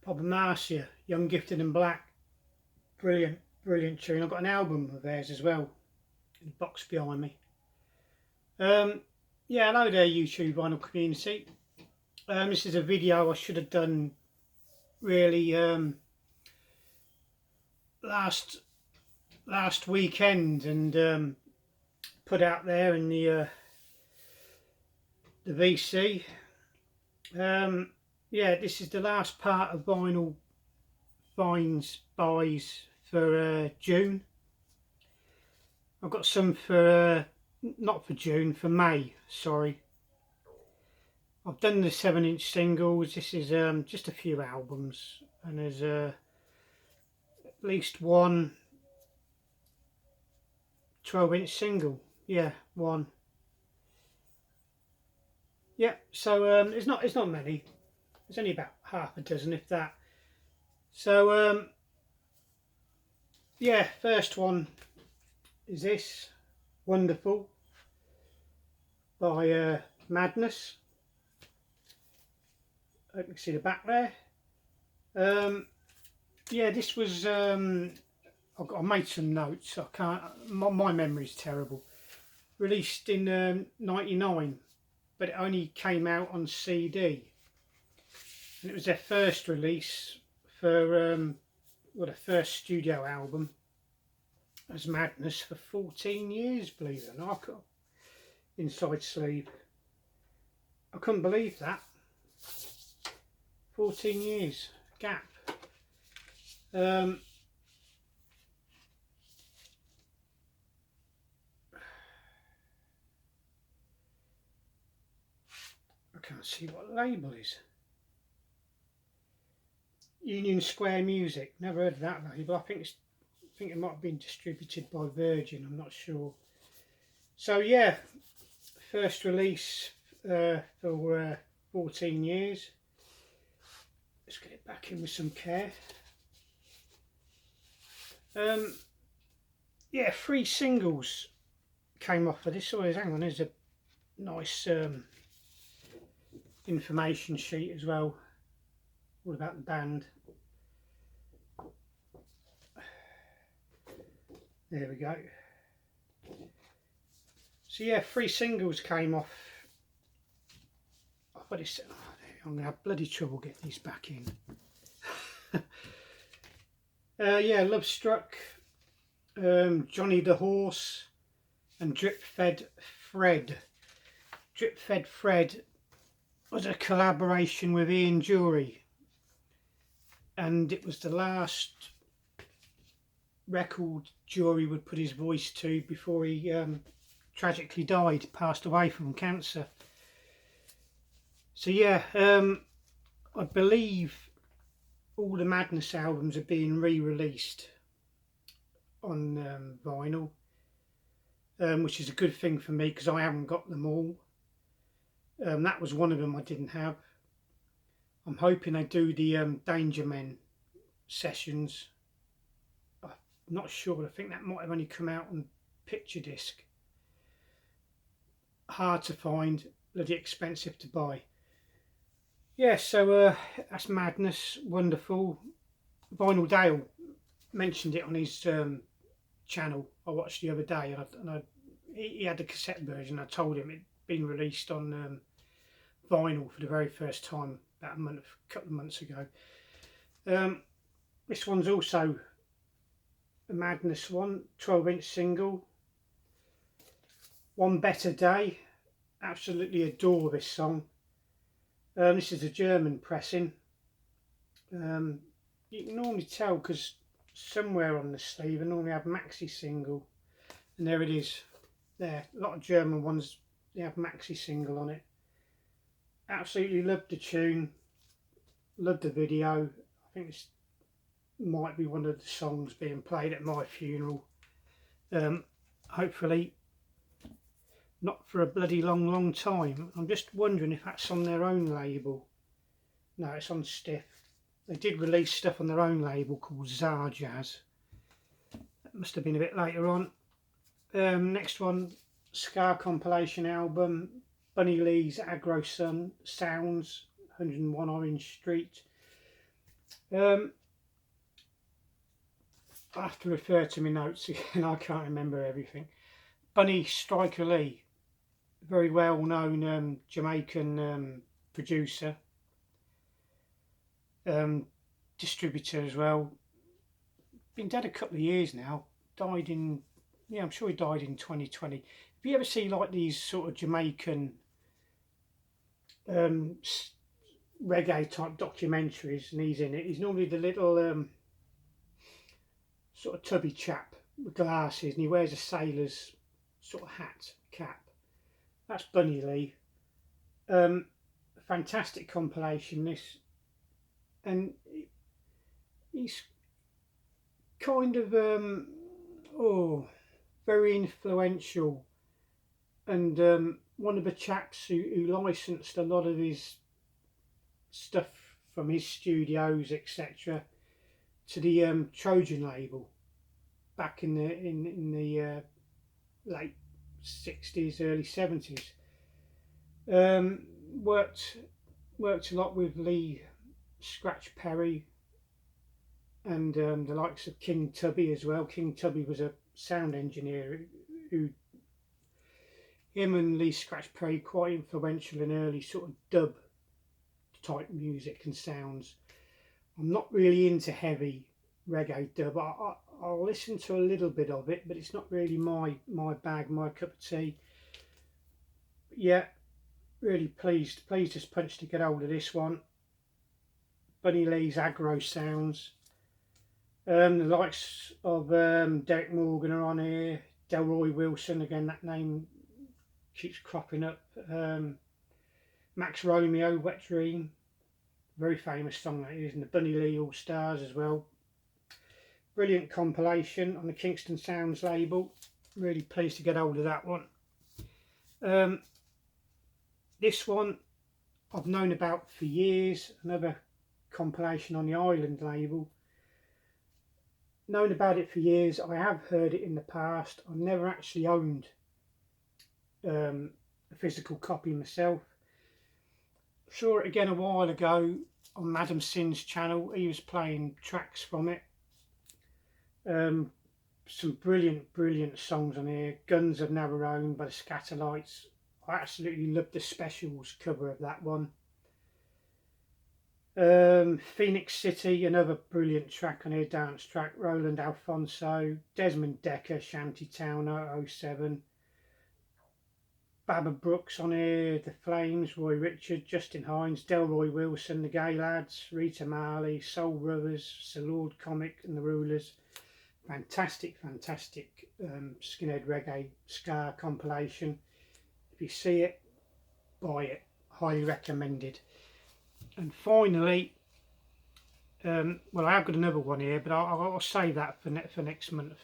Bob and Marcia, Young, Gifted and Black. Brilliant, brilliant tune. I've got an album of theirs as well in the box behind me. Yeah, hello there, YouTube vinyl community. This is a video I should have done really last weekend and put out there in the VC. Yeah, this is the last part of vinyl finds buys for June. I've got some for not for June, for May, sorry. I've done the 7-inch singles. This is just a few albums, and there's at least one 12-inch single. Yeah, one. Yeah, so it's not many. There's only about half a dozen, if that. So yeah, first one is this, Wonderful by Madness. I can see the back there. Yeah, this was I made some notes. I can't. My memory's terrible. Released in '99, but it only came out on CD. And it was their first release for well, their first studio album as Madness for 14 years, believe it or not. Inside sleeve. I couldn't believe that. 14 years gap. I can't see what label is. Union Square Music. Never heard of that label. I think it might have been distributed by Virgin. I'm not sure. So yeah, first release for 14 years. Let's get it back in with some care. Yeah, 3 singles came off of this. Oh, hang on, there's a nice information sheet as well, all about the band. There we go. So yeah, 3 singles came off. Oh, but it's, I'm going to have bloody trouble getting these back in. Yeah, Love Struck, Johnny the Horse, and Drip Fed Fred. Drip Fed Fred was a collaboration with Ian Jury, and it was the last record Jury would put his voice to before he tragically died, passed away from cancer. So yeah, I believe all the Madness albums are being re-released on vinyl, which is a good thing for me because I haven't got them all. That was one of them I didn't have. I'm hoping they do the Danger Men sessions. I'm not sure, I think that might have only come out on picture disc. Hard to find, bloody expensive to buy. Yeah, so that's Madness, Wonderful. Vinyl Dale mentioned it on his channel I watched the other day, and he had the cassette version. I told him it'd been released on vinyl for the very first time about a couple of months ago. This one's also a Madness one, 12-inch single. One Better Day. Absolutely adore this song. This is a German pressing. You can normally tell because somewhere on the sleeve I normally have maxi single, and there it is. There, a lot of German ones, they have maxi single on it. Absolutely loved the tune, loved the video. I think this might be one of the songs being played at my funeral. Hopefully not for a bloody long time. I'm just wondering if that's on their own label. No, it's on Stiff. They did release stuff on their own label called Czar Jazz. That must have been a bit later on. Next one, Ska compilation album, Bunny Lee's Agro Sun Sounds, 101 Orange Street. I have to refer to my notes again, I can't remember everything. Bunny Striker Lee, very well known Jamaican producer, distributor as well. Been dead a couple of years now. Died in, yeah, I'm sure he died in 2020. If you ever see like these sort of Jamaican reggae type documentaries and he's in it, he's normally the little sort of tubby chap with glasses, and he wears a sailor's sort of hat, cap. That's Bunny Lee. Fantastic compilation this, and he's kind of very influential, and one of the chaps who licensed a lot of his stuff from his studios, etc., to the Trojan label back in the late 60s, early 70s. Worked a lot with Lee Scratch Perry and the likes of King Tubby as well. King Tubby was a sound engineer who him and Lee Scratch Perry quite influential in early sort of dub type music and sounds. I'm not really into heavy reggae dub. I'll listen to a little bit of it, but it's not really my bag, my cup of tea. But yeah, really pleased as punch to get hold of this one. Bunny Lee's Agro Sounds. The likes of Derek Morgan are on here. Delroy Wilson, again that name keeps cropping up. Max Romeo, Wet Dream, very famous song that is, and the Bunny Lee All Stars as well. Brilliant compilation on the Kingston Sounds label. Really pleased to get hold of that one. This one I've known about for years. Another compilation on the Island label. Known about it for years. I have heard it in the past. I've never actually owned a physical copy myself. Saw it again a while ago on Madam Sin's channel. He was playing tracks from it. Some brilliant songs on here. Guns of Navarone by the Scatterlights. I absolutely loved the Specials cover of that one. Phoenix City, another brilliant track on here, dance track. Roland Alfonso, Desmond Decker, Shantytown 007. Baba Brooks on here, The Flames, Roy Richard, Justin Hines, Delroy Wilson, The Gay Lads, Rita Marley, Soul Brothers, Sir Lord Comic and The Rulers. Fantastic skinhead reggae ska compilation. If you see it, buy it. Highly recommended. And finally, well, I have got another one here, but I'll save that for next month.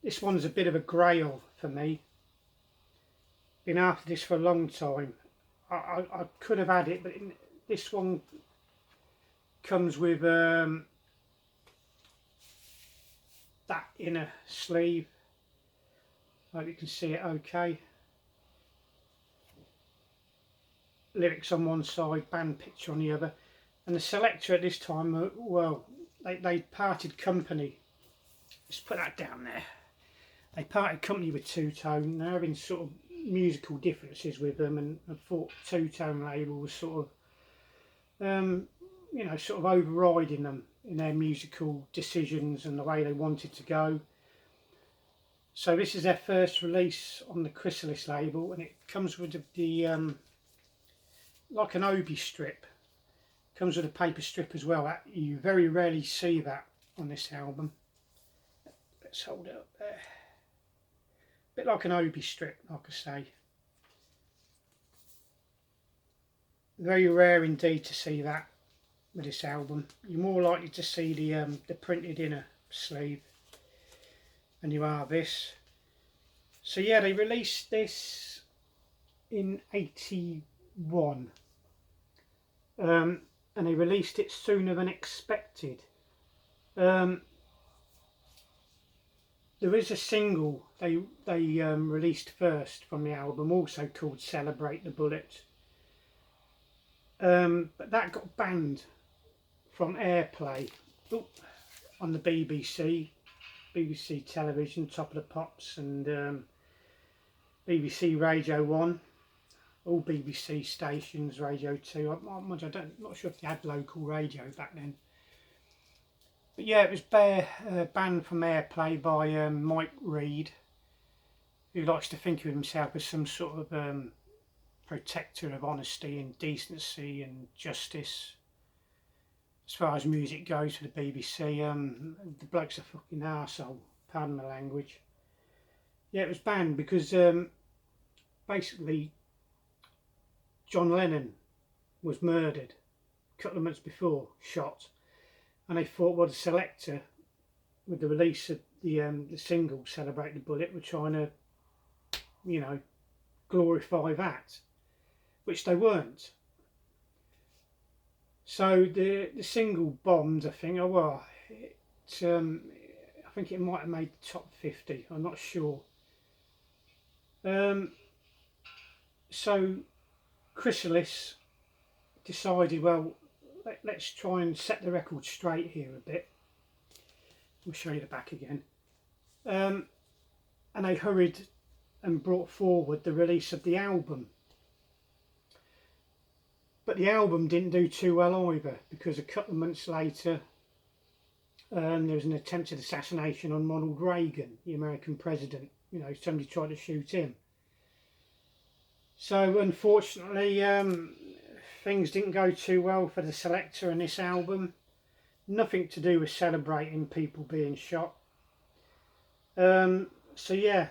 This one's a bit of a grail for me. Been after this for a long time. I could have had it, but this one comes with that inner sleeve. Hope you can see it okay. Lyrics on one side, band picture on the other, and the selector at this time, well, they parted company. Let's put that down there. They parted company with Two Tone. They're having sort of musical differences with them, and I thought Two Tone label was sort of, sort of overriding them in their musical decisions and the way they wanted to go. So this is their first release on the Chrysalis label, and it comes with the like an obi strip. Comes with a paper strip as well. You very rarely see that on this album. Let's hold it up there. Bit like an obi strip, like I say. Very rare indeed to see that with this album. You're more likely to see the printed inner sleeve than you are this. So yeah, they released this in '81, and they released it sooner than expected. There is a single they released first from the album, also called "Celebrate the Bullet," but that got banned from airplay on the BBC television, Top of the Pops, and BBC Radio 1, all BBC stations, Radio 2. I'm not sure if they had local radio back then. But yeah, it was banned from airplay by Mike Reid, who likes to think of himself as some sort of protector of honesty and decency and justice. As far as music goes for the BBC, the bloke's a fucking arsehole, pardon the language. Yeah, it was banned because basically John Lennon was murdered a couple of months before, shot, and they thought, well, the Selector, with the release of the single "Celebrate the Bullet," were trying to, you know, glorify that, which they weren't. So the single bombed, I think. Oh well, I think it might have made the top 50. I'm not sure. So Chrysalis decided, well, let's try and set the record straight here a bit. I'll show you the back again. And they hurried and brought forward the release of the album. But the album didn't do too well either, because a couple of months later there was an attempted assassination on Ronald Reagan, the American president. You know, somebody tried to shoot him. So unfortunately, things didn't go too well for the Selector and this album. Nothing to do with celebrating people being shot. So yeah,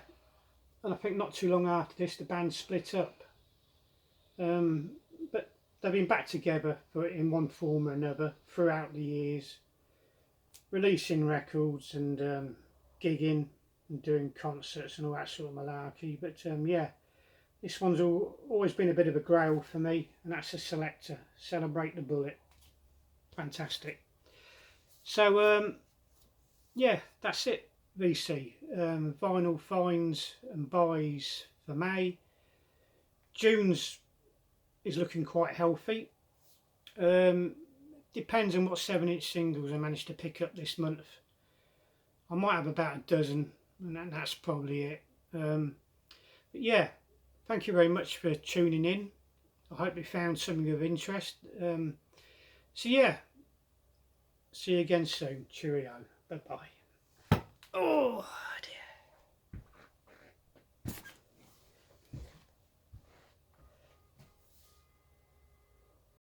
and I think not too long after this, the band split up. But they've been back together in one form or another throughout the years, releasing records and gigging and doing concerts and all that sort of malarkey. But yeah, this one's always been a bit of a grail for me, and that's a Selector, "Celebrate the Bullet." Fantastic. So yeah, that's it, VC. Vinyl finds and buys for May. June's is looking quite healthy. Depends on what 7-inch singles I managed to pick up this month. I might have about a dozen, and that's probably it. But yeah, thank you very much for tuning in. I hope you found something of interest. So yeah, see you again soon. Cheerio. Bye bye. Oh dear.